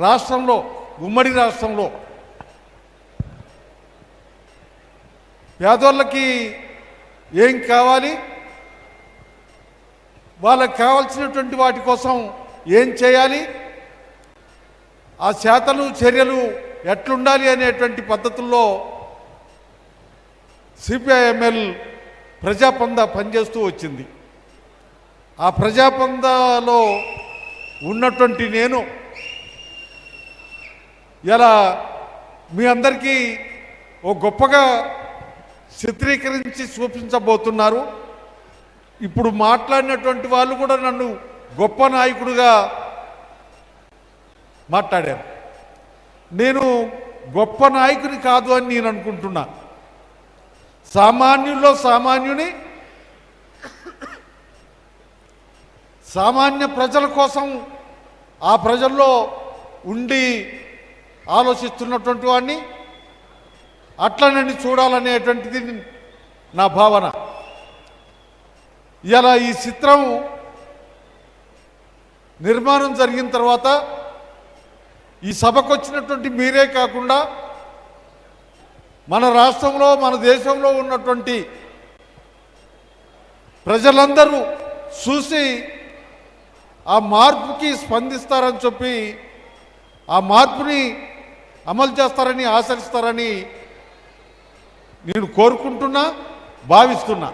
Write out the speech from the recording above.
రాష్ట్రంలో, ఉమ్మడి రాష్ట్రంలో పేదోళ్ళకి ఏం కావాలి, వాళ్ళకి కావాల్సినటువంటి వాటి కోసం ఏం చేయాలి, ఆ చేతలు చర్యలు ఎట్లుండాలి అనేటువంటి పద్ధతుల్లో సిపిఐఎంఎల్ ప్రజాపంద పనిచేస్తూ వచ్చింది. ఆ ప్రజాపందలో ఉన్నటువంటి నేను ఇలా మీ అందరికీ ఓ గొప్పగా చిత్రీకరించి చూపించబోతున్నారు. ఇప్పుడు మాట్లాడినటువంటి వాళ్ళు కూడా నన్ను గొప్ప నాయకుడిగా మాట్లాడారు. నేను గొప్ప నాయకుని కాదు అని నేను అనుకుంటున్నా. సామాన్యుల్లో సామాన్యుని, సామాన్య ప్రజల కోసం ఆ ప్రజల్లో ఉండి ఆలోచిస్తున్నటువంటి వాడిని, అట్లా నన్ను చూడాలనేటువంటిది నా భావన. ఇలా ఈ చిత్రం నిర్మాణం జరిగిన తర్వాత ఈ సభకు వచ్చినటువంటి మీరే కాకుండా మన రాష్ట్రంలో, మన దేశంలో ఉన్నటువంటి ప్రజలందరూ చూసి ఆ మార్పుకి స్పందిస్తారని చెప్పి, ఆ మార్పుని అమలు చేస్తారని ఆశిస్తారని నేను కోరుకుంటున్నా, భావిస్తున్నా.